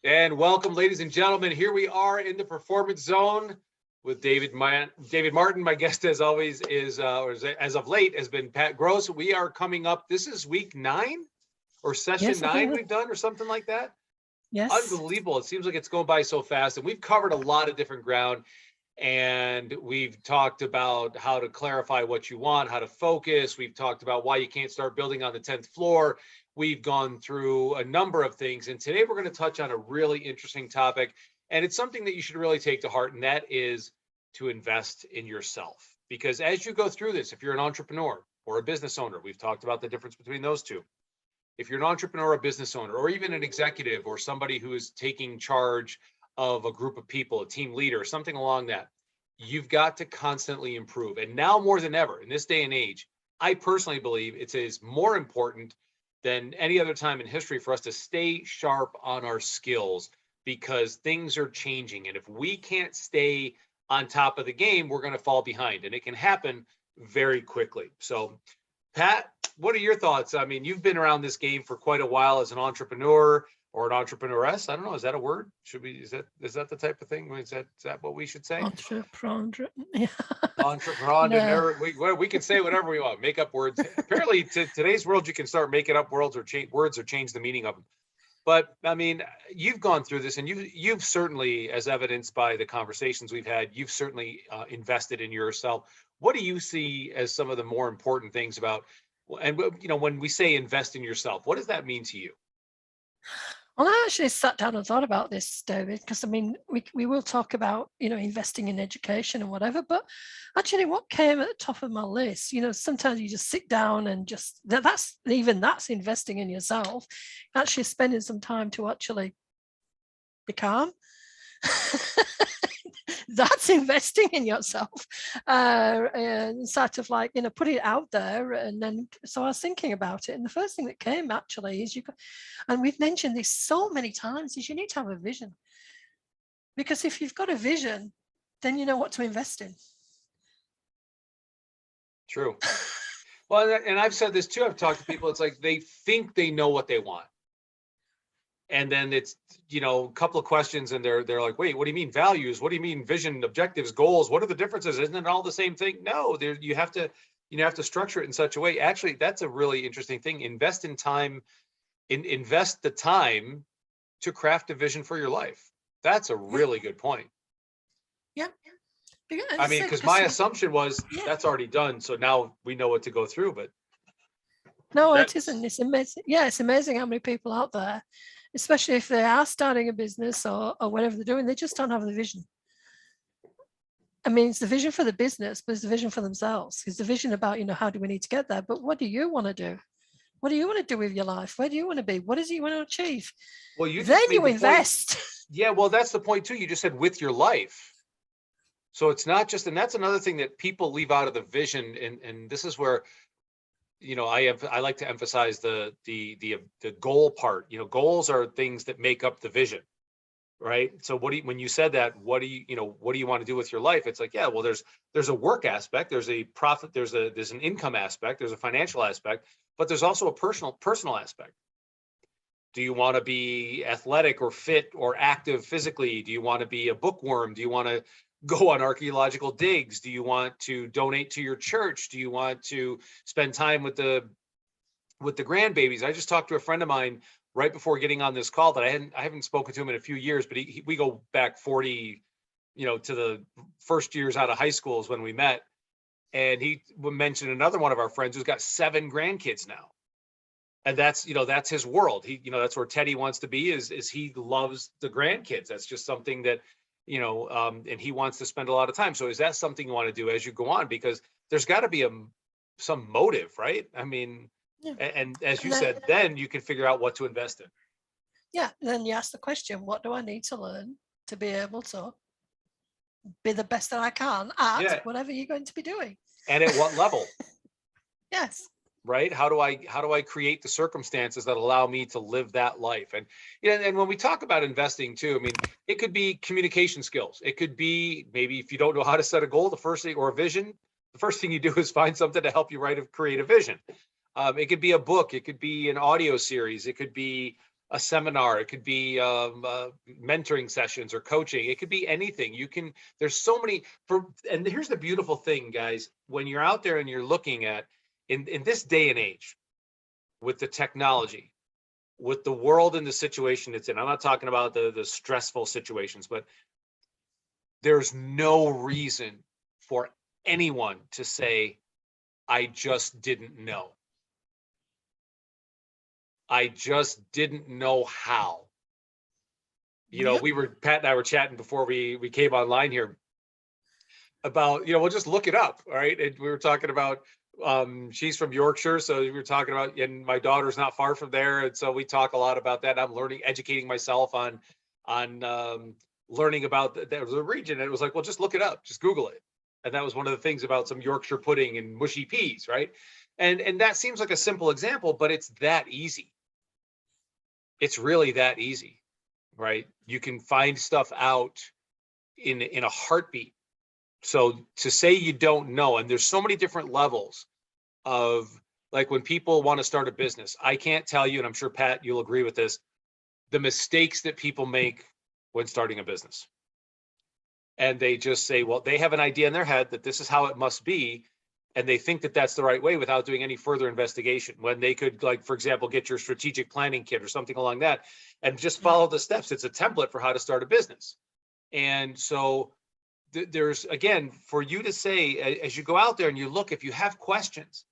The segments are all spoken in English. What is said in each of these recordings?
And welcome, ladies and gentlemen. Here we are in the performance zone with David Martin. My guest, as always, is as of late, has been Pat Gross. We are coming up. This is week 9 or session Yes, 9 we've done, or something like that. yes. Unbelievable. It seems like it's going by so fast, and we've covered a lot of different ground. And we've talked about how to clarify what you want, how to focus. We've talked about why you can't start building on the 10th floor. We've gone through a number of things. And today we're going to touch on a really interesting topic. And it's something that you should really take to heart. And that is to invest in yourself. Because as you go through this, if you're an entrepreneur or a business owner, we've talked about the difference between those two. If you're an entrepreneur, or a business owner, or even an executive or somebody who is taking charge of a group of people, a team leader, something along that, you've got to constantly improve. And now more than ever in this day and age, I personally believe it is more important than any other time in history for us to stay sharp on our skills, because things are changing. And if we can't stay on top of the game, we're going to fall behind, and it can happen very quickly. So Pat, what are your thoughts? I mean, you've been around this game for quite a while as an entrepreneur or an entrepreneuress. I don't know. Is that a word? Is that the type of thing? Is that what we should say? Entrepreneur. Yeah. Entrepreneur. No. We can say whatever we want. Make up words. Apparently, today's world, you can start making up words or change the meaning of them. But I mean, you've gone through this, and you've certainly, as evidenced by the conversations we've had, you've certainly invested in yourself. What do you see as some of the more important things about, and when we say invest in yourself, what does that mean to you? Well, I actually sat down and thought about this, David, because I mean, we will talk about, investing in education and whatever, but actually what came at the top of my list, sometimes you just sit down and that's investing in yourself, actually spending some time to actually be calm. That's investing in yourself, and sort of like, put it out there. And then, so I was thinking about it. And the first thing that came actually is and we've mentioned this so many times, is you need to have a vision. Because if you've got a vision, then you know what to invest in. True. Well, and I've said this too. I've talked to people. It's like they think they know what they want. And then it's, a couple of questions, and they're like, wait, what do you mean values? What do you mean vision, objectives, goals? What are the differences? Isn't it all the same thing? No, you have to structure it in such a way. Actually, that's a really interesting thing. Invest in time, invest the time to craft a vision for your life. That's a really good point. Yeah. I mean, because my assumption was that's already done. So now we know what to go through, but. No, it isn't. It's amazing. Yeah, it's amazing how many people out there, especially if they are starting a business or whatever they're doing, they just don't have the vision. I mean, it's the vision for the business, but it's the vision for themselves. It's the vision about, how do we need to get there? But what do you want to do? What do you want to do with your life? Where do you want to be? What is it you want to achieve? Well, then you invest. Yeah, well, that's the point too. You just said with your life. So it's not just, and that's another thing that people leave out of the vision. And this is where, I like to emphasize the goal part. Goals are things that make up the vision, right? So when you said that, what do you want to do with your life? It's like, yeah, well, there's a work aspect, there's a profit, there's an income aspect, there's a financial aspect, but there's also a personal aspect. Do you want to be athletic or fit or active physically? Do you want to be a bookworm? Do you want to go on archaeological digs? Do you want to donate to your church? Do you want to spend time with the grandbabies? I just talked to a friend of mine right before getting on this call that I haven't spoken to him in a few years, but we go back 40, to the first years out of high school is when we met. And he mentioned another one of our friends who's got 7 grandkids now. And that's his world. That's where Teddy wants to be, is he loves the grandkids. That's just something that, and he wants to spend a lot of time. So is that something you want to do as you go on? Because there's got to be some motive, right? I mean, yeah. And as you said, then you can figure out what to invest in. Yeah. Then you ask the question, what do I need to learn to be able to be the best that I can at whatever you're going to be doing? And at what level? Yes. Right? How do I create the circumstances that allow me to live that life? And and when we talk about investing too, I mean, it could be communication skills. It could be maybe if you don't know how to set a goal, or a vision, the first thing you do is find something to help you create a vision. It could be a book. It could be an audio series. It could be a seminar, it could be mentoring sessions or coaching. It could be anything. There's so many and here's the beautiful thing, guys, when you're out there and you're looking at in this day and age with the technology, with the world and the situation it's in. I'm not talking about the stressful situations, but there's no reason for anyone to say, I just didn't know. I just didn't know how. You know, Pat and I were chatting before we came online here about, we'll just look it up. All right. And we were talking about, she's from Yorkshire. So we were talking about, and my daughter's not far from there. And so we talk a lot about that. I'm educating myself on learning about the region. And it was like, well, just look it up, just Google it. And that was one of the things about some Yorkshire pudding and mushy peas, right? And that seems like a simple example, but it's that easy. It's really that easy, right? You can find stuff out in a heartbeat. So to say you don't know, and there's so many different levels of, like, when people want to start a business, I can't tell you, and I'm sure Pat, you'll agree with this, the mistakes that people make when starting a business. And they just say, well, they have an idea in their head that this is how it must be. And they think that that's the right way without doing any further investigation, when they could, like, for example, get your strategic planning kit or something along that and just follow the steps. It's a template for how to start a business. And so there's, again, for you to say, as you go out there and you look, if you have questions,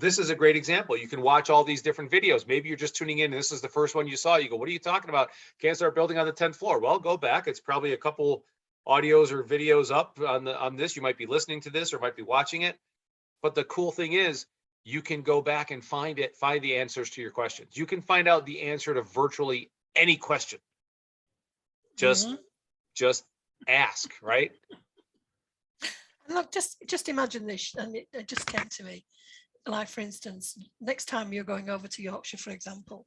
this is a great example. You can watch all these different videos. Maybe you're just tuning in and this is the first one you saw. You go, what are you talking about? Can't start building on the 10th floor. Well, go back. It's probably a couple audios or videos up on this. You might be listening to this or might be watching it. But the cool thing is you can go back and find the answers to your questions. You can find out the answer to virtually any question. Just ask, right? Look, just imagine this, and it just came to me. Like, for instance, next time you're going over to Yorkshire, for example,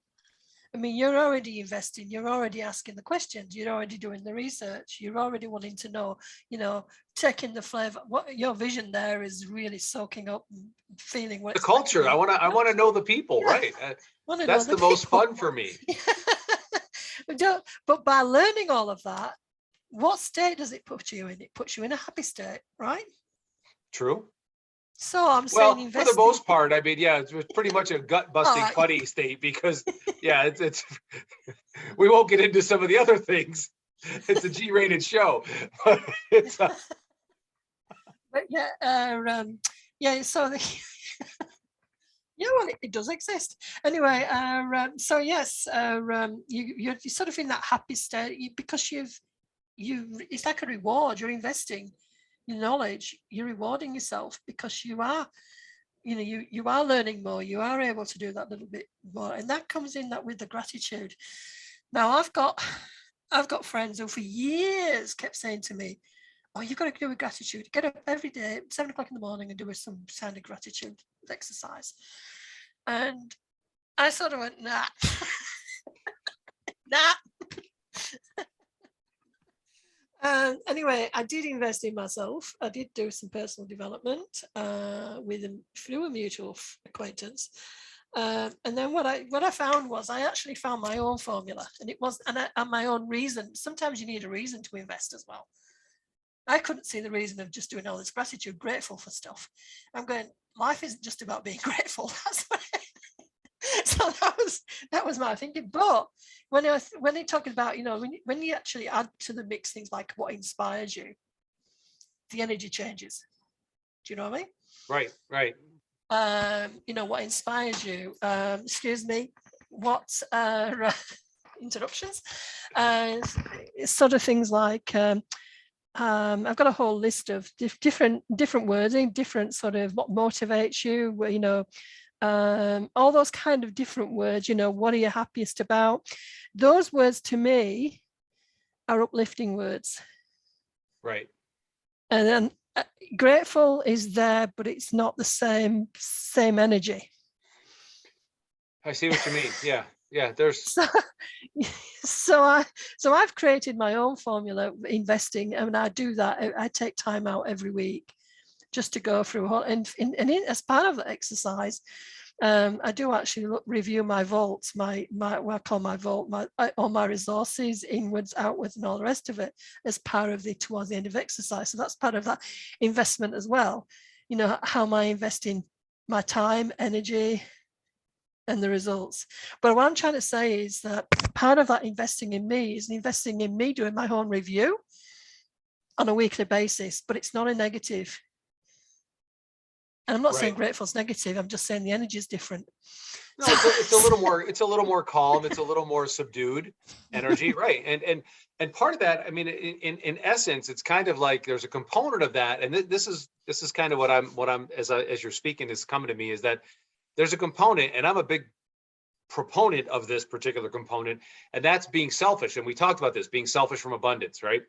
I mean, you're already investing, you're already asking the questions, you're already doing the research, you're already wanting to know, taking the flavor. What your vision there is really soaking up and feeling what the culture. I want to know the people, right? That's the most fun for me. But by learning all of that, what state does it put you in? It puts you in a happy state, right? True. So I'm saying, for the most part, I mean, yeah, it's pretty much a gut busting funny state, because it's we won't get into some of the other things. It's a G-rated show. But so well, it does exist anyway. So yes, you're sort of in that happy state because it's like a reward. You're investing your knowledge, you're rewarding yourself because you are learning more, you are able to do that little bit more, and that comes in that with the gratitude. Now I've got friends who for years kept saying to me, oh, you've got to do a gratitude, get up every day at 7 o'clock in the morning and do some sound of gratitude exercise. And I sort of went, nah. Anyway, I did invest in myself. I did do some personal development through a mutual acquaintance. And then what I found was I actually found my own formula, and my own reason. Sometimes you need a reason to invest as well. I couldn't see the reason of just doing all this gratitude, grateful for stuff. I'm going, life isn't just about being grateful. That's what so that was my thinking. But when they talk about, when you actually add to the mix things like what inspires you, the energy changes. Do you know what I mean? Right. What inspires you. Excuse me. What interruptions? Sort of things like. I've got a whole list of different wording, different sort of what motivates you. All those kind of different words, what are you happiest about? Those words to me are uplifting words. Right. And then grateful is there, but it's not the same energy. I see what you mean. Yeah. There's so I've created my own formula investing, and I do that. I take time out every week just to go through and as part of the exercise, I do actually review my vaults, my what I call my vault, all my resources, inwards, outwards, and all the rest of it as part of towards the end of exercise. So that's part of that investment as well. You know, how am I investing my time, energy, and the results? But what I'm trying to say is that part of that investing in me is investing in me doing my own review on a weekly basis, but it's not a negative. And I'm not saying grateful's negative. I'm just saying the energy is different. No, it's a little more, it's a little more calm. It's a little more subdued energy. Right. And part of that, I mean, in essence, it's kind of like there's a component of that. And this is kind of what I'm, as you're speaking is coming to me, is that there's a component, and I'm a big proponent of this particular component, and that's being selfish. And we talked about this, being selfish from abundance, right?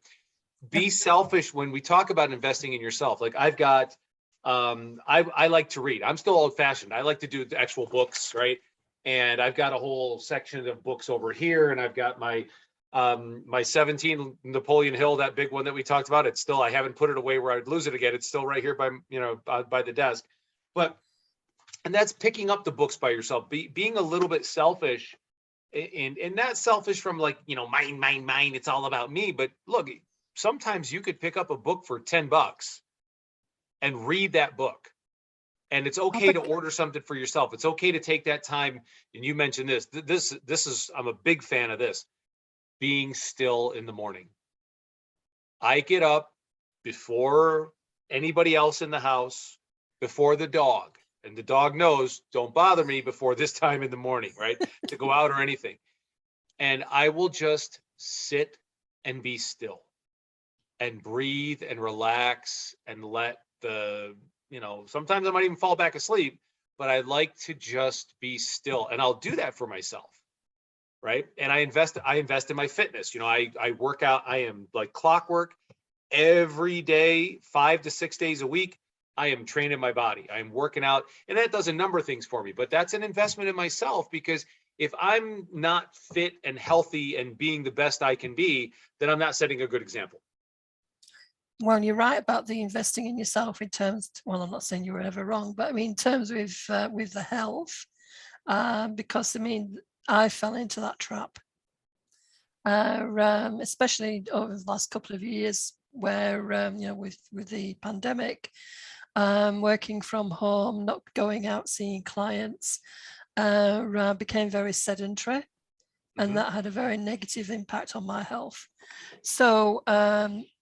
Be selfish when we talk about investing in yourself. Like I've got, I like to read. I'm still old fashioned. I like to do the actual books, right? And I've got a whole section of books over here, and I've got my my 17 Napoleon Hill, that big one that we talked about. It's still, I haven't put it away where I'd lose it again. It's still right here by, you know, by the desk. But, and that's picking up the books by yourself, being a little bit selfish, and not selfish from like, you know, mine, it's all about me. But look, sometimes you could pick up a book for $10 and read that book. And it's okay to order something for yourself. It's okay to take that time. And you mentioned this. This is, I'm a big fan of this. Being still in the morning. I get up before anybody else in the house, before the dog. And the dog knows, don't bother me before this time in the morning, right? To go out or anything. And I will just sit and be still and breathe and relax and let the, you know, sometimes I might even fall back asleep, but I like to just be still. And I'll do that for myself, right? And I invest in my fitness. You know, I work out. I am like clockwork every day, 5 to 6 days a week. I am training my body. I'm working out, and that does a number of things for me, but that's an investment in myself, because if I'm not fit and healthy and being the best I can be, then I'm not setting a good example. Well, you're right about the investing in yourself in terms, well, I'm not saying you were ever wrong, but I mean, in terms with the health, because I mean, I fell into that trap, especially over the last couple of years where, you know, with the pandemic, working from home, not going out seeing clients, became very sedentary, and that had a very negative impact on my health. So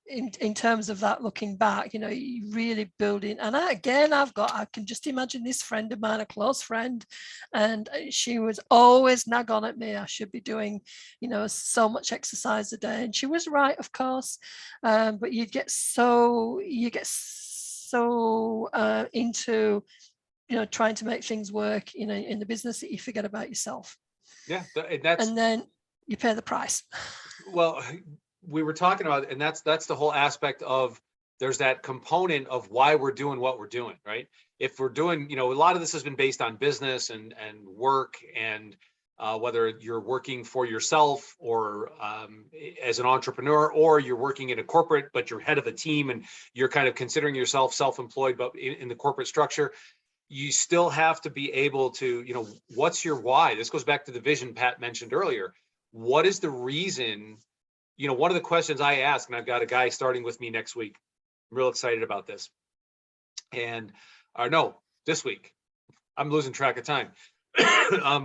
in terms of that, looking back, you know, you really building, and I can just imagine this friend of mine, a close friend, and she was always nag on at me, I should be doing, you know, so much exercise a day. And she was right, of course, but you get so into, you know, trying to make things work, you know, in the business, that you forget about yourself. Yeah, and then you pay the price. Well, we were talking about, and that's the whole aspect of, there's that component of why we're doing what we're doing, right? If we're doing, you know, a lot of this has been based on business and work, and whether you're working for yourself or as an entrepreneur, or you're working in a corporate, but you're head of a team and you're kind of considering yourself self-employed, but in the corporate structure, you still have to be able to, you know, what's your why? This goes back to the vision Pat mentioned earlier. What is the reason? You know, one of the questions I ask, and I've got a guy starting with me next week. I'm real excited about this. And no, this week. I'm losing track of time.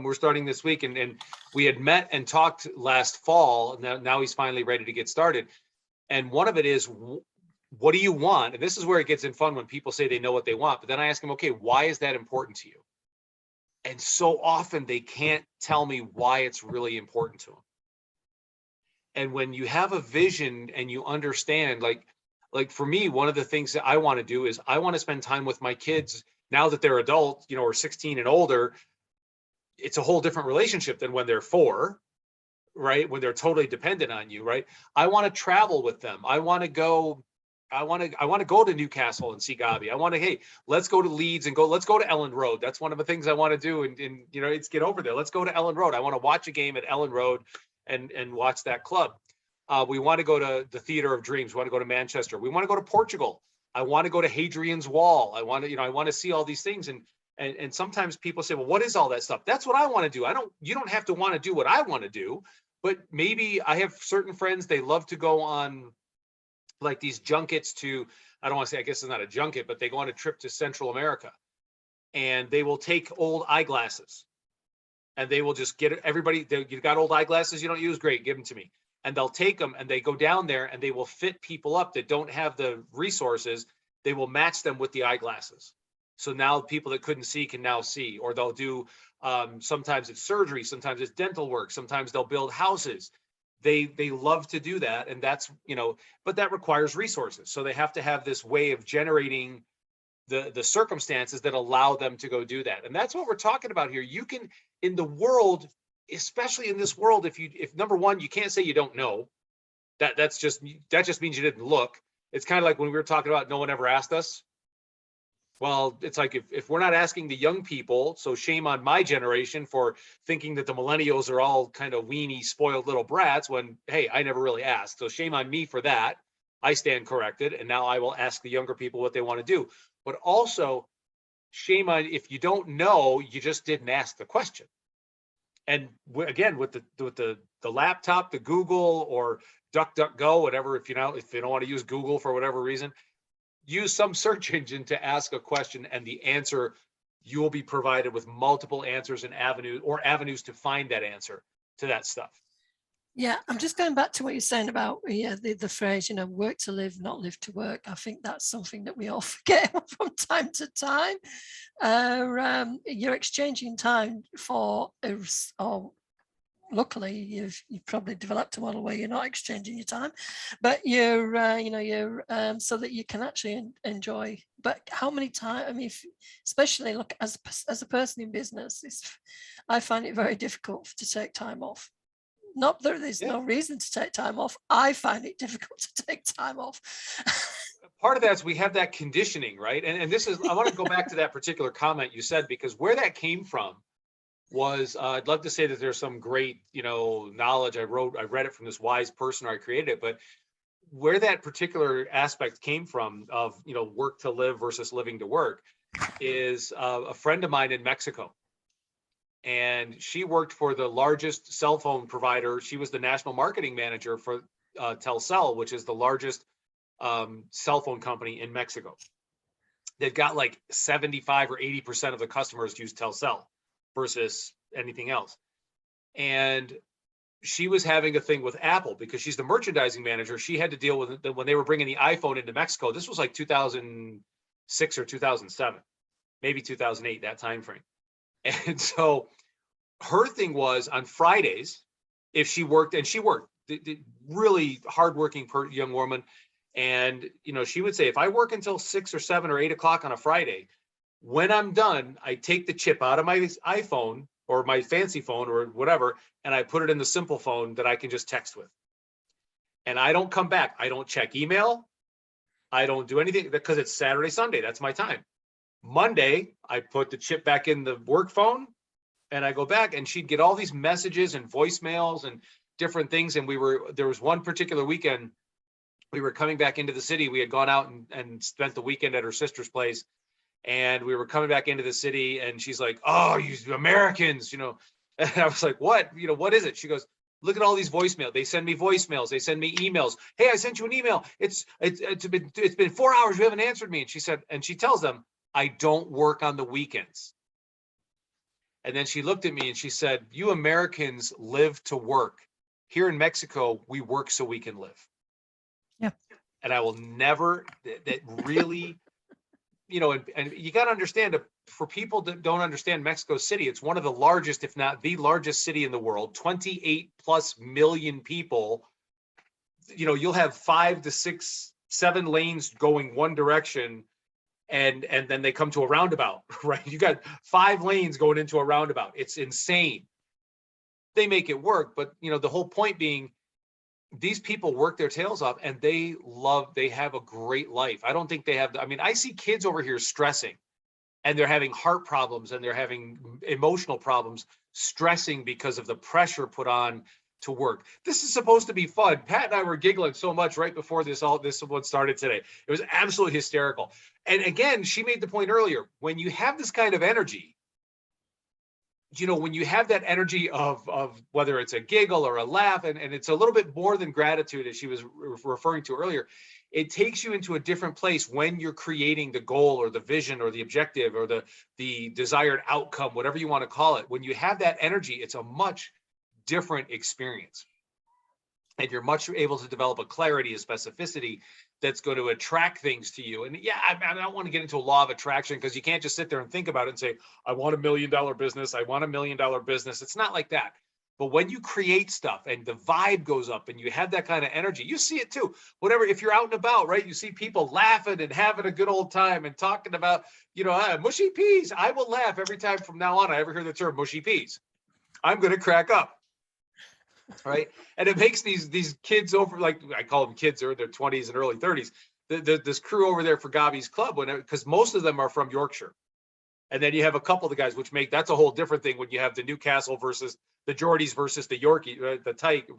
We're starting this week, and we had met and talked last fall. Now he's finally ready to get started. And one of it is, what do you want? And this is where it gets in fun, when people say they know what they want. But then I ask them, okay, why is that important to you? And so often they can't tell me why it's really important to them. And when you have a vision and you understand, like for me, one of the things that I want to do is I want to spend time with my kids now that they're adults, you know, or 16 and older. It's a whole different relationship than when they're 4, right? When they're totally dependent on you, right? I want to travel with them. I want to go to Newcastle and see Gabi. I want to, hey, let's go to Leeds and let's go to Ellen Road. That's one of the things I want to do. And you know, it's get over there. Let's go to Ellen Road. I want to watch a game at Ellen Road and watch that club. We want to go to the Theater of Dreams. We want to go to Manchester. We want to go to Portugal. I want to go to Hadrian's Wall. I want to see all these things. And And sometimes people say, well, what is all that stuff? That's what I want to do. You don't have to want to do what I want to do, but maybe I have certain friends, they love to go on like these junkets to, I don't want to say, I guess it's not a junket, but they go on a trip to Central America and they will take old eyeglasses and they will just get everybody, you got old eyeglasses you don't use, great, give them to me. And they'll take them and they go down there and they will fit people up that don't have the resources. They will match them with the eyeglasses. So now people that couldn't see can now see, or they'll do, sometimes it's surgery, sometimes it's dental work, sometimes they'll build houses. They love to do that. And that's, but that requires resources. So they have to have this way of generating the circumstances that allow them to go do that. And that's what we're talking about here. You can, in the world, especially in this world, if number one, you can't say you don't know, that just means you didn't look. It's kind of like when we were talking about no one ever asked us. Well, it's like if we're not asking the young people, so shame on my generation for thinking that the millennials are all kind of weenie, spoiled little brats when, hey, I never really asked. So shame on me for that. I stand corrected. And now I will ask the younger people what they want to do. But also shame on if you don't know, you just didn't ask the question. And again, with the laptop, the Google or DuckDuckGo, whatever, if you don't want to use Google for whatever reason, use some search engine to ask a question, and the answer, you will be provided with multiple answers and avenues to find that answer to that stuff. Yeah, I'm just going back to what you're saying about the phrase, work to live, not live to work. I think that's something that we all forget from time to time. You're exchanging time for, or luckily you've probably developed a model where you're not exchanging your time, but you're so that you can actually enjoy. But how many times, I mean, especially look as a person in business, I find it very difficult to take time off. Not that there's no reason to take time off. I find it difficult to take time off. Part of that is we have that conditioning, right? And this is, I want to go back to that particular comment you said, because where that came from was, I'd love to say that there's some great, knowledge I read it from this wise person, or I created it, but where that particular aspect came from of, work to live versus living to work is a friend of mine in Mexico. And she worked for the largest cell phone provider. She was the national marketing manager for Telcel, which is the largest cell phone company in Mexico. They've got like 75 or 80% of the customers use Telcel versus anything else. And she was having a thing with Apple because she's the merchandising manager. She had to deal with it when they were bringing the iPhone into Mexico. This was like 2006 or 2007, maybe 2008, that time frame. And so her thing was on Fridays, if she worked, and she worked, really hardworking young woman. And, she would say, if I work until 6 or 7 or 8 o'clock on a Friday, when I'm done, I take the chip out of my iPhone or my fancy phone or whatever, and I put it in the simple phone that I can just text with. And I don't come back. I don't check email. I don't do anything because it's Saturday, Sunday. That's my time. Monday, I put the chip back in the work phone and I go back, and she'd get all these messages and voicemails and different things. And there was one particular weekend, we were coming back into the city. We had gone out and spent the weekend at her sister's place. And we were coming back into the city, and she's like, "Oh, you Americans, And I was like, "What? What is it?" She goes, "Look at all these voicemails. They send me voicemails. They send me emails. Hey, I sent you an email. It's been 4 hours. You haven't answered me." And she said, and she tells them, "I don't work on the weekends." And then she looked at me and she said, "You Americans live to work. Here in Mexico, we work so we can live." Yeah. And I will never, that really, and you got to understand, for people that don't understand Mexico City, it's one of the largest, if not the largest city in the world, 28 plus million people. You'll have 5 to 6, 7 lanes going one direction, and then they come to a roundabout, right? You got 5 lanes going into a roundabout. It's insane. They make it work, but the whole point being, these people work their tails off and they have a great life. I don't think they have, I see kids over here stressing, and they're having heart problems and they're having emotional problems, stressing because of the pressure put on to work. This is supposed to be fun. Pat and I were giggling so much right before this one started today. It was absolutely hysterical. And again, she made the point earlier, when you have this kind of energy, when you have that energy of whether it's a giggle or a laugh, and it's a little bit more than gratitude, as she was referring to earlier, it takes you into a different place when you're creating the goal or the vision or the objective or the desired outcome, whatever you want to call it. When you have that energy, it's a much different experience. And you're much able to develop a clarity, a specificity that's going to attract things to you. And yeah, I don't want to get into a law of attraction, because you can't just sit there and think about it and say, I want $1 million business. I want $1 million business. It's not like that. But when you create stuff and the vibe goes up and you have that kind of energy, you see it too. Whatever, if you're out and about, right, you see people laughing and having a good old time and talking about, mushy peas. I will laugh every time from now on I ever hear the term mushy peas. I'm going to crack up. Right. And it makes these kids over, like I call them kids, they're in their 20s and early 30s. This crew over there for Gabi's club, because most of them are from Yorkshire. And then you have a couple of the guys, that's a whole different thing when you have the Newcastle versus the Geordies versus the Yorkie, the Tyke.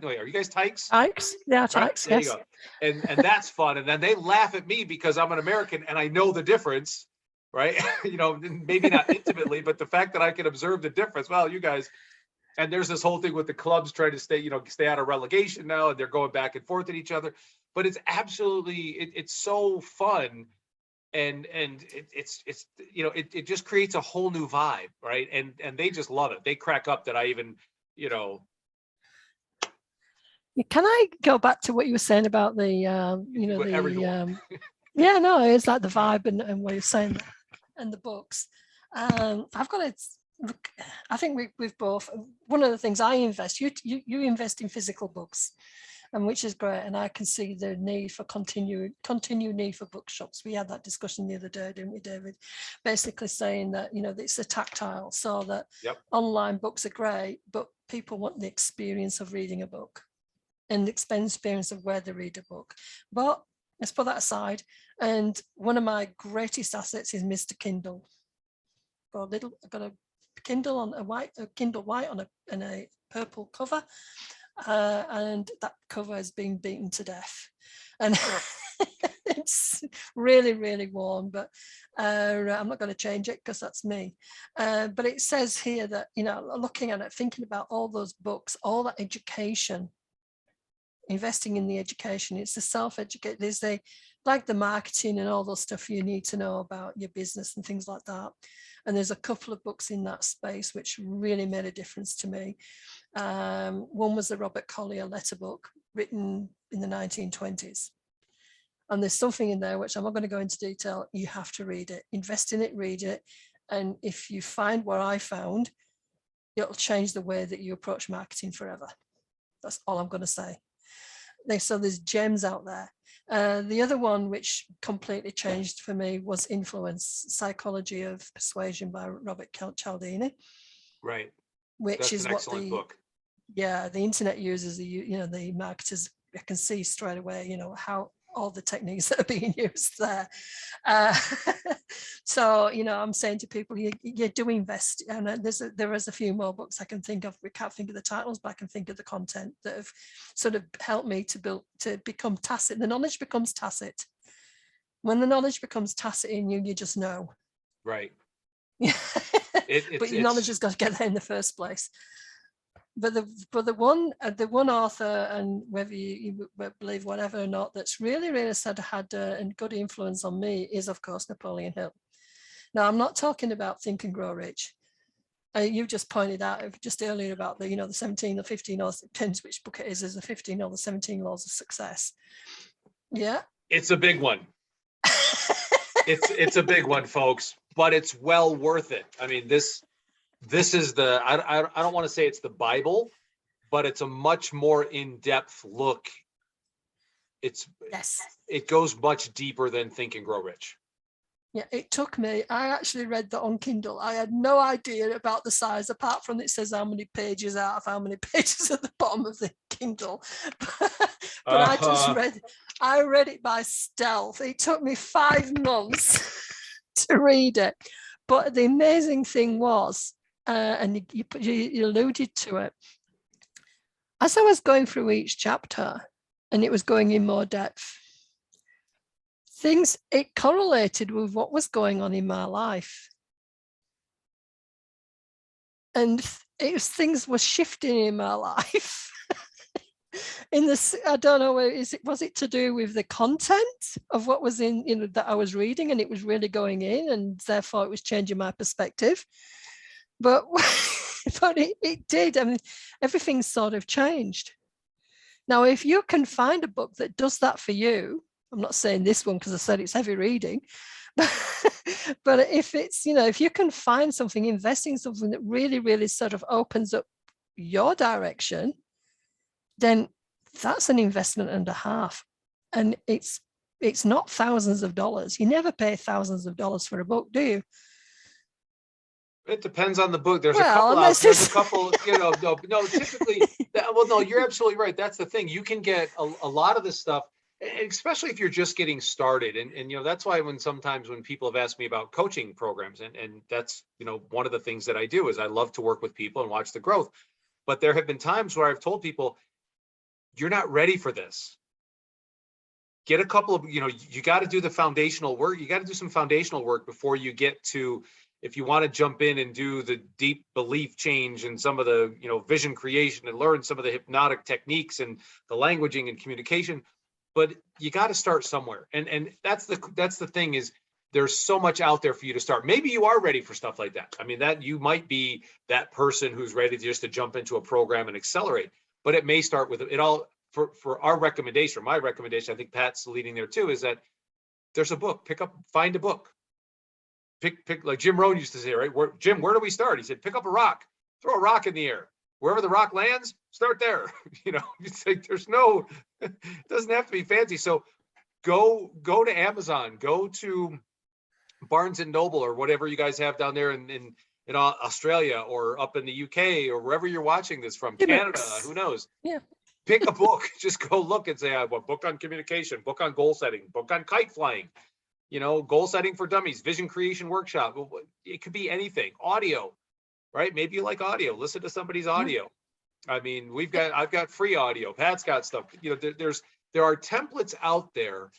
Are you guys Tykes? Tykes, yeah, Tykes. Right, there yes. You go. And that's fun. And then they laugh at me because I'm an American and I know the difference, right? Maybe not intimately, but the fact that I can observe the difference. Well, you guys. And there's this whole thing with the clubs trying to stay out of relegation now, and they're going back and forth at each other. But it's absolutely, it's so fun, and it just creates a whole new vibe, right? And they just love it. They crack up that I even, Can I go back to what you were saying about the, yeah, no, it's like the vibe and what you're saying, and the books. I've got it. I think we've both, one of the things I invest, you invest in physical books, and which is great. And I can see the need for continued need for bookshops. We had that discussion the other day, didn't we, David? Basically saying that, it's a tactile, so that online books are great, but people want the experience of reading a book and the experience of where they read a book. But let's put that aside. And one of my greatest assets is Mr. Kindle. I've got a Kindle on a Kindle white on a purple cover, and that cover has been beaten to death, and it's really, really worn. But I'm not going to change it because that's me. But it says here that looking at it, thinking about all those books, all that education, investing in the education, it's the self-educate. There's like the marketing and all those stuff you need to know about your business and things like that. And there's a couple of books in that space which really made a difference to me. One was the Robert Collier letter book, written in the 1920s. And there's something in there which I'm not going to go into detail. You have to read it, invest in it, read it. And if you find what I found, it'll change the way that you approach marketing forever. That's all I'm going to say. So there's gems out there. The other one which completely changed for me was Influence, Psychology of Persuasion by Robert Cialdini. Right. Which That's is an excellent book. Yeah, the internet users, the marketers, I can see straight away, how all the techniques that are being used there. So, I'm saying to people, you do invest, and there is a few more books I can think of. We can't think of the titles, but I can think of the content that have sort of helped me to become tacit. The knowledge becomes tacit. When the knowledge becomes tacit in you, you just know. Right. But your knowledge has got to get there in the first place. But the one author, and whether you believe whatever or not, that's really, really had a good influence on me is, of course, Napoleon Hill. Now, I'm not talking about Think and Grow Rich. You just pointed out just earlier about the 17 or 15, or depends which book it is the 15 or the 17 laws of success. Yeah. It's a big one. It's a big one, folks, but it's well worth it. I mean, this is I don't want to say it's the Bible, but it's a much more in-depth look. It goes much deeper than Think and Grow Rich. Yeah, it took me. I actually read that on Kindle. I had no idea about the size, apart from it says how many pages out of how many pages at the bottom of the Kindle. But I read it by stealth. It took me 5 months to read it. But the amazing thing was, and you alluded to it, as I was going through each chapter and it was going in more depth, it correlated with what was going on in my life. And things were shifting in my life. In this, I don't know, was it to do with the content of what was in, that I was reading, and it was really going in, and therefore it was changing my perspective. But but it did. I mean, everything sort of changed. Now, if you can find a book that does that for you, I'm not saying this one because I said it's heavy reading, but if it's, if you can find something, invest in something that really, really sort of opens up your direction, then that's an investment and a half. And it's not thousands of dollars. You never pay thousands of dollars for a book, do you? It depends on the book. There's Well, a couple, no, typically, no, you're absolutely right. That's the thing. You can get a lot of this stuff, especially if you're just getting started. And that's why sometimes when people have asked me about coaching programs, and that's, one of the things that I do is I love to work with people and watch the growth. But there have been times where I've told people, you're not ready for this. Get a couple of, you got to do the foundational work. You got to do some foundational work before you get to, if you want to jump in and do the deep belief change and some of the, vision creation and learn some of the hypnotic techniques and the languaging and communication, but you got to start somewhere. And that's the thing is, there's so much out there for you to start. Maybe you are ready for stuff like that. I mean, that you might be that person who's ready to jump into a program and accelerate, but it may start with it all. For our recommendation, or my recommendation, I think Pat's leading there too, is that there's a book. Find a book. Pick like Jim Rohn used to say, right? Jim, where do we start? He said, pick up a rock, throw a rock in the air. Wherever the rock lands, start there. It's like it doesn't have to be fancy. So go to Amazon, go to Barnes and Noble or whatever you guys have down there in Australia or up in the UK or wherever you're watching this from, Canada, who knows? Yeah. Pick a book, just go look and say, I have a book on communication, book on goal setting, book on kite flying, goal setting for dummies, vision creation workshop. It could be anything. Audio, right? Maybe you like audio. Listen to somebody's audio. I mean, I've got free audio. Pat's got stuff. There are templates out there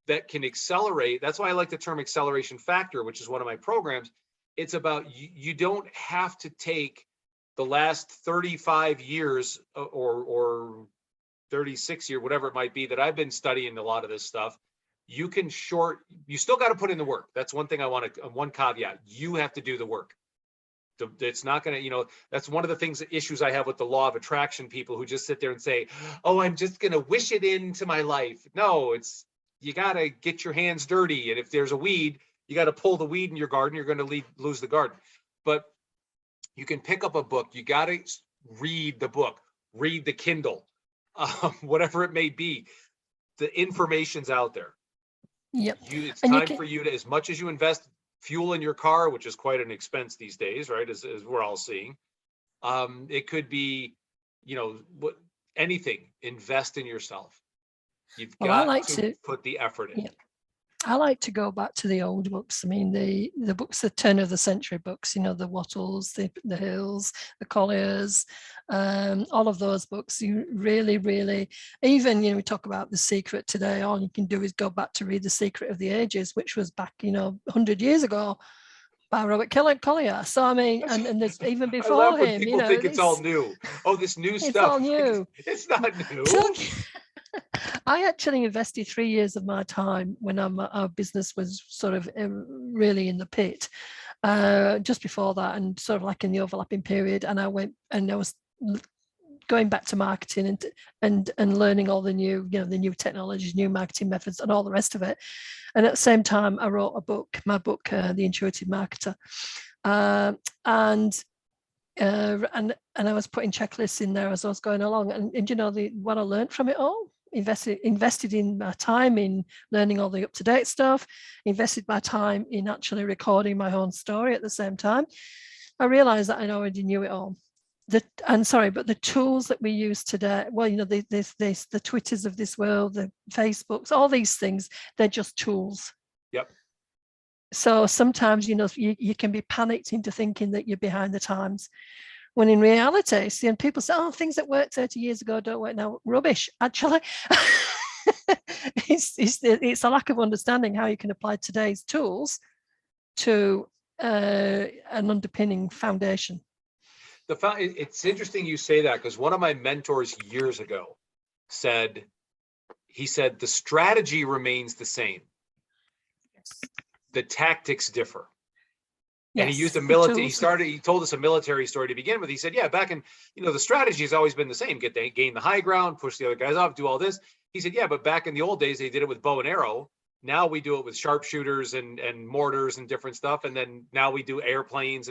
that can accelerate. That's why I like the term acceleration factor, which is one of my programs. It's about you don't have to take the last 35 years or 36 years, whatever it might be, that I've been studying a lot of this stuff. You still got to put in the work. That's one thing one caveat. You have to do the work. It's not going to, that's one of the issues I have with the law of attraction people who just sit there and say, oh, I'm just going to wish it into my life. No, you got to get your hands dirty. And if there's a weed, you got to pull the weed in your garden. You're going to lose the garden. But you can pick up a book. You got to read the book, read the Kindle, whatever it may be. The information's out there. Yep. It's time for you to, as much as you invest fuel in your car, which is quite an expense these days, right? As we're all seeing. It could be, anything. Invest in yourself. You've got to put the effort in. Yeah. I like to go back to the old books. I mean, the books, the turn of the century books, the Wattles, the Hills, the Colliers, all of those books. You really, really, even, we talk about The Secret today, all you can do is go back to read The Secret of the Ages, which was back, 100 years ago by Robert Collier. So, I mean, and there's even before him, people think it's all new. Oh, this new stuff. It's all new. It's not new. I actually invested 3 years of my time when our business was sort of really in the pit, just before that, and sort of like in the overlapping period. And I went and I was going back to marketing and learning all the new, the new technologies, new marketing methods, and all the rest of it. And at the same time, I wrote my book, The Intuitive Marketer, and I was putting checklists in there as I was going along. And what I learned from it all. Invested in my time in learning all the up-to-date stuff, invested my time in actually recording my own story at the same time. I realized that I already knew it all. But the tools that we use today, the Twitters of this world, the Facebooks, all these things, they're just tools. Yep. So sometimes, you can be panicked into thinking that you're behind the times. When in reality, see, people say, oh, things that worked 30 years ago don't work now. Rubbish, actually. It's a lack of understanding how you can apply today's tools to an underpinning foundation. It's interesting you say that, because one of my mentors years ago said, he said, the strategy remains the same. Yes. The tactics differ. Yes, and he used a the military, tools. he told us a military story to begin with. He said, yeah, back in, the strategy has always been the same. Gain the high ground, push the other guys off, do all this. He said, yeah, but back in the old days, they did it with bow and arrow. Now we do it with sharpshooters and mortars and different stuff. And then now we do airplanes.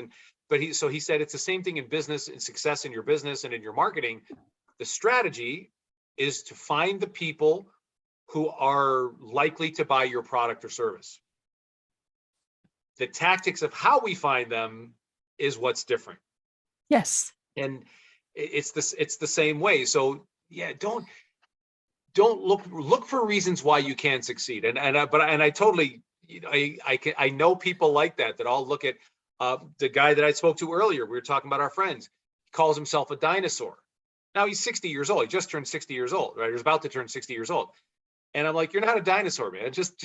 But he said, it's the same thing in business and success in your business and in your marketing. The strategy is to find the people who are likely to buy your product or service. The tactics of how we find them is what's different. Yes. And it's the same way. So yeah, don't look for reasons why you can't succeed. And I totally, I know people like that I'll look at the guy that I spoke to earlier. We were talking about our friends. He calls himself a dinosaur. Now he's 60 years old. He just turned 60 years old, right? He's about to turn 60 years old. And I'm like, you're not a dinosaur, man. Just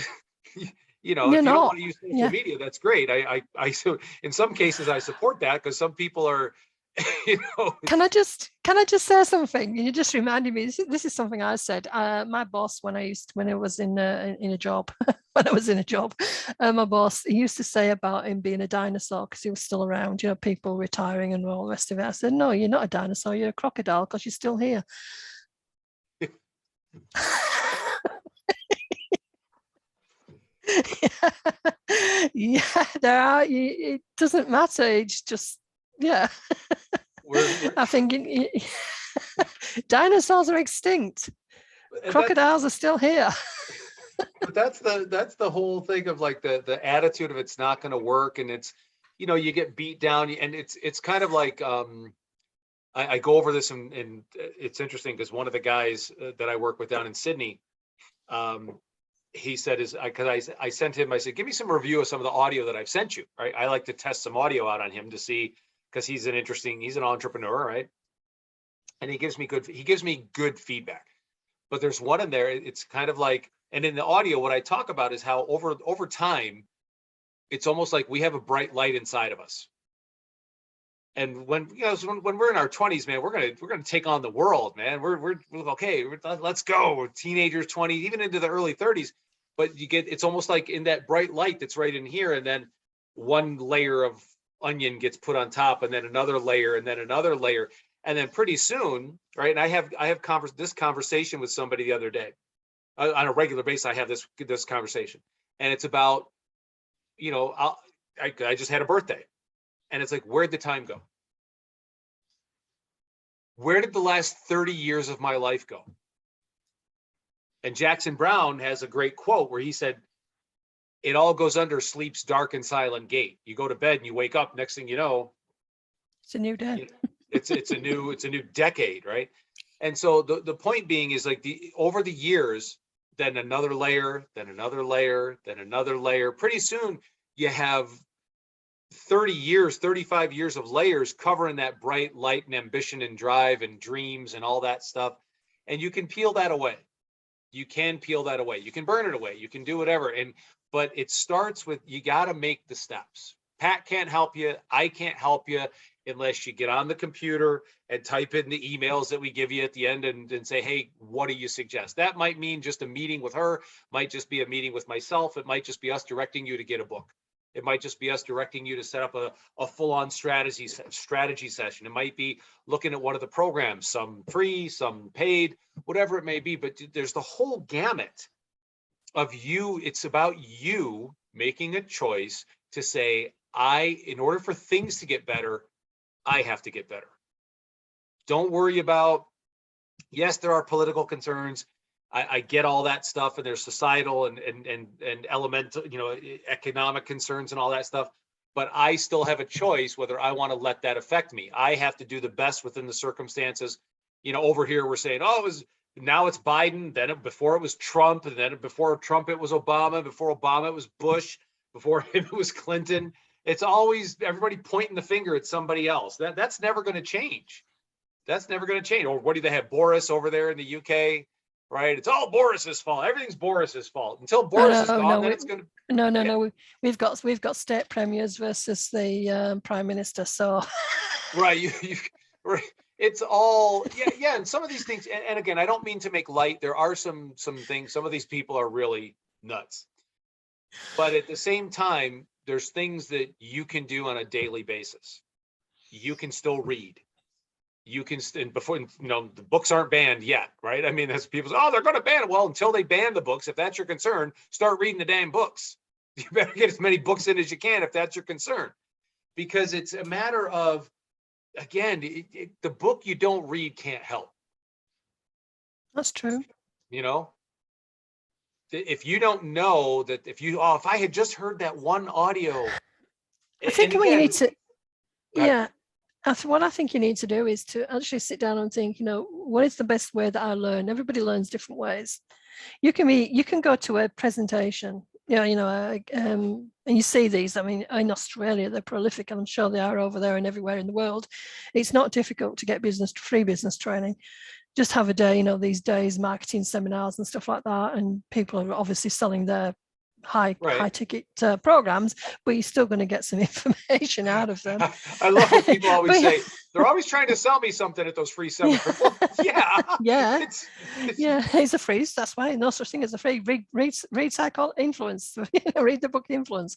if you don't want to use social media, that's great. So in some cases I support that, because some people are, Can I just say something? You just reminded me. This is something I said. My boss, when I was in a job, my boss, he used to say about him being a dinosaur because he was still around. People retiring and all the rest of it. I said, no, you're not a dinosaur. You're a crocodile because you're still here. Yeah, there are. It doesn't matter. It's just, yeah. I think dinosaurs are extinct. Crocodiles are still here. But that's the whole thing of like the attitude of it's not going to work, and it's, you get beat down, and it's kind of like I go over this, and it's interesting because one of the guys that I work with down in Sydney, he said, because I sent him, I said, give me some review of some of the audio that I've sent you, right? I like to test some audio out on him to see, because he's an entrepreneur, right? And he gives me good feedback. But there's one in there, it's kind of like, and in the audio, what I talk about is how over time, it's almost like we have a bright light inside of us. And when we're in our 20s, man, we're gonna take on the world, man. We're okay. Let's go. We're teenagers, 20s, even into the early 30s. But it's almost like in that bright light that's right in here, and then one layer of onion gets put on top, and then another layer, and then another layer, and then pretty soon, right? And I have this conversation with somebody the other day on a regular basis. I have this conversation, and it's about, I just had a birthday. And it's like, where'd the time go? Where did the last 30 years of my life go? And Jackson Browne has a great quote where he said, it all goes under sleep's dark and silent gate. You go to bed and you wake up, next thing you know, it's a new day. It's a new decade, right? And so the point being is like over the years, then another layer, then another layer, then another layer. Pretty soon you have 30 years, 35 years of layers covering that bright light and ambition and drive and dreams and all that stuff. And you can peel that away. You can peel that away. You can burn it away. You can do whatever. But it starts with, you got to make the steps. Pat can't help you. I can't help you unless you get on the computer and type in the emails that we give you at the end and say, hey, what do you suggest? That might mean just a meeting with her, might just be a meeting with myself. It might just be us directing you to get a book. It might just be us directing you to set up a full-on strategy session. It might be looking at one of the programs, some free, some paid, whatever it may be. But there's the whole gamut of you. It's about you making a choice to say, in order for things to get better, I have to get better. Don't worry about, yes, there are political concerns. I get all that stuff, and there's societal and elemental, economic concerns and all that stuff. But I still have a choice whether I want to let that affect me. I have to do the best within the circumstances. Over here we're saying, now it's Biden. Then before it was Trump, and then before Trump it was Obama. Before Obama it was Bush. Before him it was Clinton. It's always everybody pointing the finger at somebody else. That's never going to change. That's never going to change. Or what do they have? Boris over there in the UK, right? It's all Boris's fault. Everything's Boris's fault. Until Boris is gone, then it's going to. No. We've got state premiers versus the prime minister. So Right, right. It's all yeah. And some of these things, and again, I don't mean to make light. There are some things. Some of these people are really nuts. But at the same time, there's things that you can do on a daily basis. You can still read. You can, and before, the books aren't banned yet, right? I mean, that's people say, oh, they're going to ban it. Well, until they ban the books, if that's your concern, start reading the damn books. You better get as many books in as you can if that's your concern, because it's a matter of, again, the book you don't read can't help. That's true. If you don't know that, if I had just heard that one audio. I think what you need to, what I think you need to do is to actually sit down and think, what is the best way that I learn? Everybody learns different ways. You can go to a presentation, and you see these. I mean, in Australia, they're prolific, and I'm sure they are over there and everywhere in the world. It's not difficult to get free business training. Just have a day, these days, marketing seminars and stuff like that. And people are obviously selling their high ticket programs, but you're still going to get some information out of them. I love what people always say. They're always trying to sell me something at those free seminars. Well, it's a free. That's why no such thing as a free. Read Psycho Influence. Read the book Influence.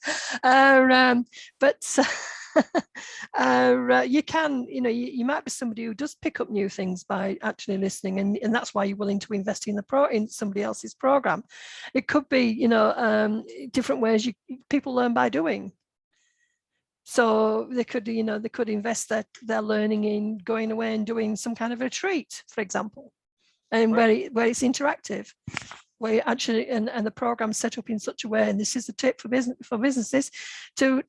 You can, you might be somebody who does pick up new things by actually listening, and that's why you're willing to invest in somebody else's program. It could be, different ways people learn by doing. So they could invest their learning in going away and doing some kind of retreat, for example, and where it's interactive, where you actually and the program set up in such a way. And this is a tip for businesses to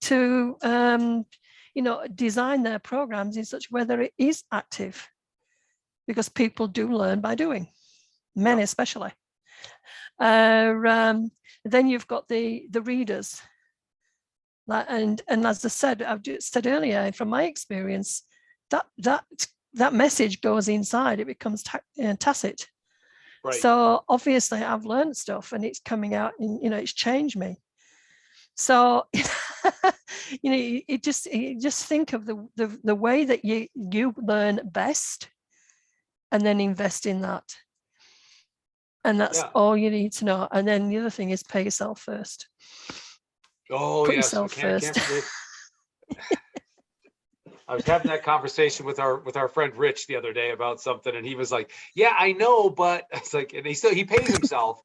design their programs in such a way that it is active, because people do learn by doing, men especially. Then you've got the readers. And as I've just said earlier, from my experience, that message goes inside. It becomes tacit. Right. So obviously, I've learned stuff, and it's coming out, and it's changed me. So you just think of the way that you learn best, and then invest in that. And that's all you need to know. And then the other thing is pay yourself first. Oh, Put yes. yourself first. I was having that conversation with our friend Rich the other day about something, and he was like, "Yeah, I know, but it's like," and he pays himself,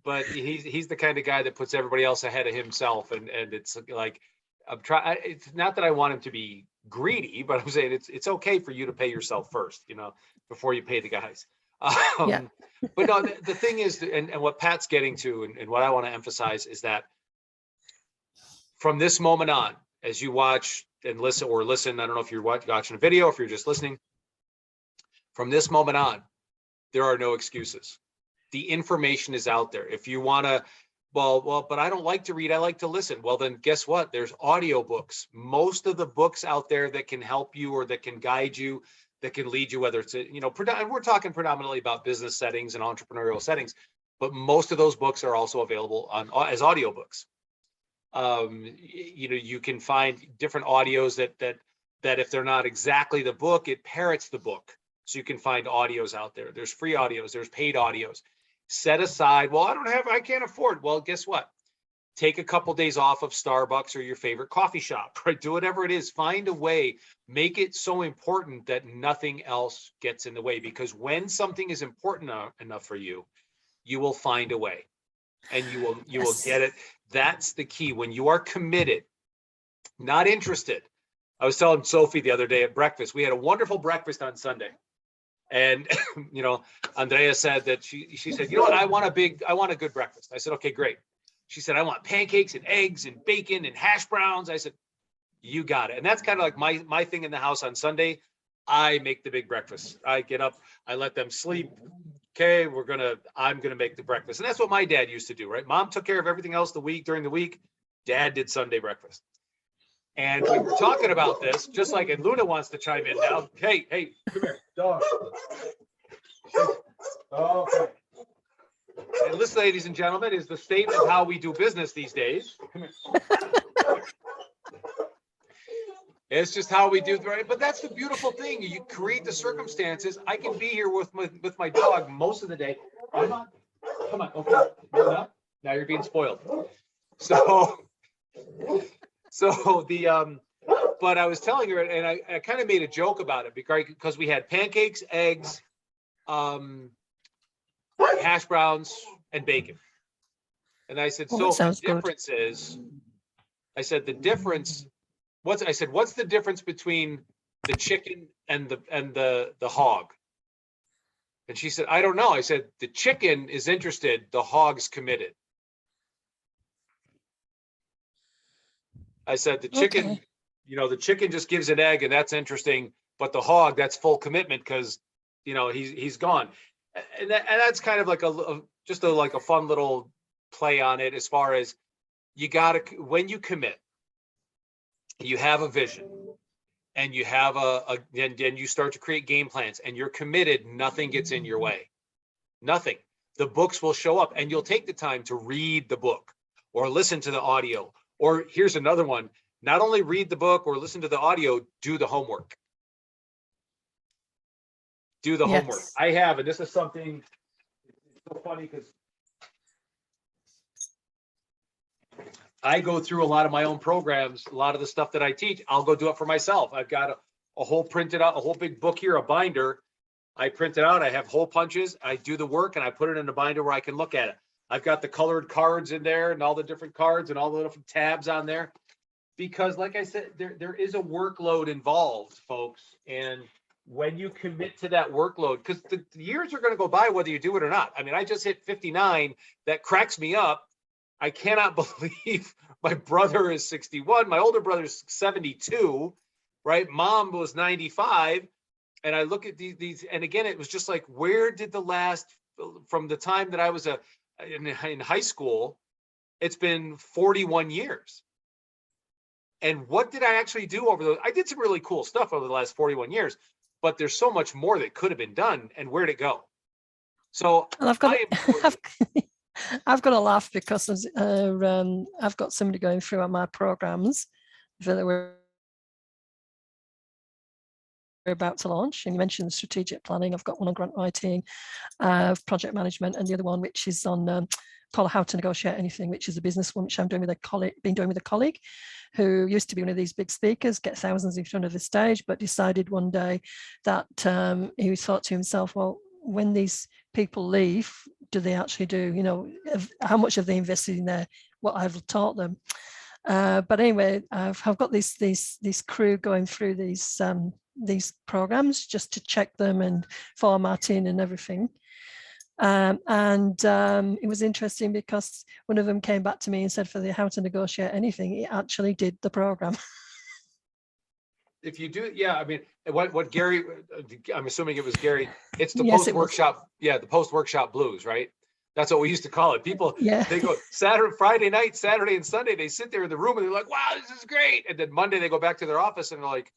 but he's the kind of guy that puts everybody else ahead of himself, and it's like, I'm trying. It's not that I want him to be greedy, but I'm saying it's okay for you to pay yourself first, before you pay the guys. But no, the thing is, and what Pat's getting to, and what I want to emphasize is that from this moment on, as you watch and listen, I don't know if you're watching a video, or if you're just listening, from this moment on, there are no excuses. The information is out there. If you want to, but I don't like to read, I like to listen. Well, then guess what? There's audiobooks. Most of the books out there that can help you, or that can guide you, that can lead you, whether it's, we're talking predominantly about business settings and entrepreneurial settings, but most of those books are also available as audiobooks. You can find different audios that if they're not exactly the book, it parrots the book. So you can find audios out there. There's free audios, there's paid audios. Set aside, well, I can't afford. Well, guess what? Take a couple days off of Starbucks or your favorite coffee shop, right? Do whatever it is. Find a way, make it so important that nothing else gets in the way. Because when something is important enough for you, you will find a way, and you will get it. That's the key. When you are committed, not interested. I was telling Sophie the other day at breakfast, we had a wonderful breakfast on Sunday. And, Andrea said that she said, what, I want a good breakfast. I said, okay, great. She said, I want pancakes and eggs and bacon and hash browns. I said, you got it. And that's kind of like my thing in the house on Sunday. I make the big breakfast. I get up, I let them sleep. Okay, I'm going to make the breakfast. And that's what my dad used to do, right? Mom took care of everything else during the week. Dad did Sunday breakfast. And we were talking about this, just like, and Luna wants to chime in now. Hey, come here, dog. Okay. And this, ladies and gentlemen, is the state of how we do business these days. Come here. It's just how we do, right? But that's the beautiful thing. You create the circumstances. I can be here with my dog most of the day. Come on, okay. Now you're being spoiled. So the but I was telling her, and I kind of made a joke about it because we had pancakes, eggs, hash browns, and bacon. And I said, Oh, so the good. difference is, I said, what's the difference between the chicken and the hog? And she said, I don't know. I said, the chicken is interested, the hog's committed. I said, the chicken, Okay. the chicken just gives an egg and that's interesting, but the hog, that's full commitment because, he's gone. And that's kind of like like a fun little play on it, as far as when you commit, you have a vision and you have then you start to create game plans and you're committed, nothing gets in your way. Nothing. The books will show up and you'll take the time to read the book or listen to the audio. Or here's another one, not only read the book or listen to the audio, do the homework. Do the homework. I have, and this is something, it's so funny because I go through a lot of my own programs, a lot of the stuff that I teach, I'll go do it for myself. I've got a whole printed out, a whole big book here, a binder. I print it out, I have hole punches, I do the work and I put it in a binder where I can look at it. I've got the colored cards in there and all the different cards and all the different tabs on there. Because like I said, there is a workload involved, folks. And when you commit to that workload, because the years are going to go by whether you do it or not. I mean, I just hit 59. That cracks me up. I cannot believe my brother is 61. My older brother's 72, right? Mom was 95. And I look at these, and again, it was just like, where did from the time that I was in high school, it's been 41 years. And what did I actually do over those? I did some really cool stuff over the last 41 years, but there's so much more that could have been done. And where'd it go? So I've got to laugh because I've got somebody going through on my programs that we're about to launch, and you mentioned strategic planning. I've got one on grant writing, project management, and the other one which is on called How to Negotiate Anything, which is a business one which I'm doing with a colleague who used to be one of these big speakers, get thousands in front of the stage, but decided one day that he thought to himself, well, when these people leave, do they actually do, how much have they invested in what I've taught them? But anyway, I've got this crew going through these programs just to check them and formatting and everything. It was interesting because one of them came back to me and said for the How to Negotiate Anything, he actually did the program. If you do, yeah, I mean, what Gary, I'm assuming it was Gary, it's the Yes, post-workshop, the post-workshop blues, right? That's what we used to call it. People, yeah, they go Friday night, Saturday and Sunday, they sit there in the room and they're like, wow, this is great. And then Monday they go back to their office and they're like,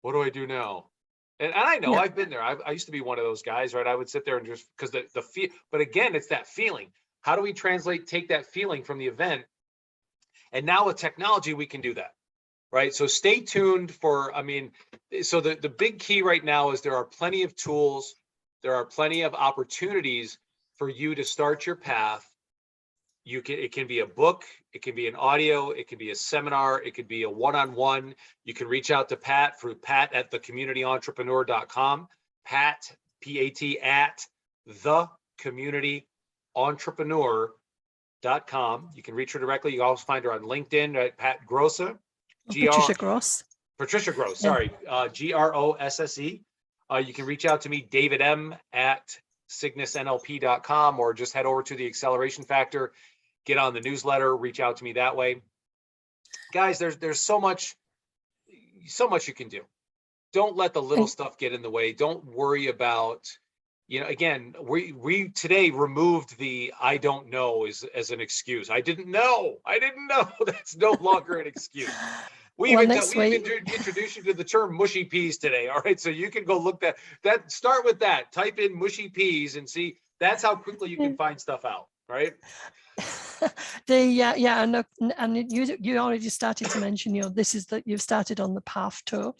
what do I do now? And I know, I've been there. I used to be one of those guys, right? I would sit there and just, because the feel, but again, it's that feeling. How do we take that feeling from the event? And now with technology, we can do that, right? So stay tuned so the big key right now is there are plenty of tools. There are plenty of opportunities for you to start your path. It can be a book, it can be an audio, it can be a seminar, it could be a one-on-one. You can reach out to Pat through pat@thecommunityentrepreneur.com, Pat, P-A-T, at thecommunityentrepreneur.com. You can reach her directly. You can also find her on LinkedIn, right? Pat Grossa. Patricia Gross. Patricia Gross, sorry, Grosse. You can reach out to me, David M, at cygnusnlp.com, or just head over to the Acceleration Factor, get on the newsletter, reach out to me that way. Guys, there's so much you can do. Don't let the little stuff get in the way. Don't worry about, again, we today removed the I don't know as an excuse. I didn't know. That's no longer an excuse. We Well, even next we week- even introduced you to the term mushy peas today. All right, so you can go look that. Start with that. Type in mushy peas and see. That's how quickly you can find stuff out. Right. Yeah, and you already started to mention, this is that you've started on the path tour.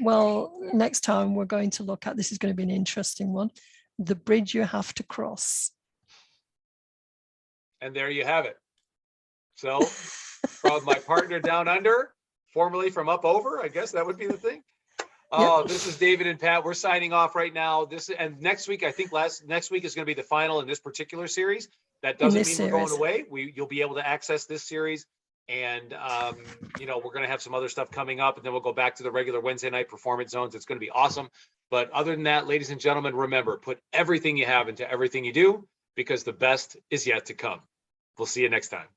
Well, next time we're going to look at, this is going to be an interesting one, the bridge you have to cross. And there you have it. So from my partner down under, formerly from up over, I guess that would be the thing. Oh, this is David and Pat. We're signing off right now. And next week, I think next week is going to be the final in this particular series. That doesn't mean we're going away. You'll be able to access this series, and we're going to have some other stuff coming up, and then we'll go back to the regular Wednesday night performance zones. It's going to be awesome. But other than that, ladies and gentlemen, remember, put everything you have into everything you do, because the best is yet to come. We'll see you next time.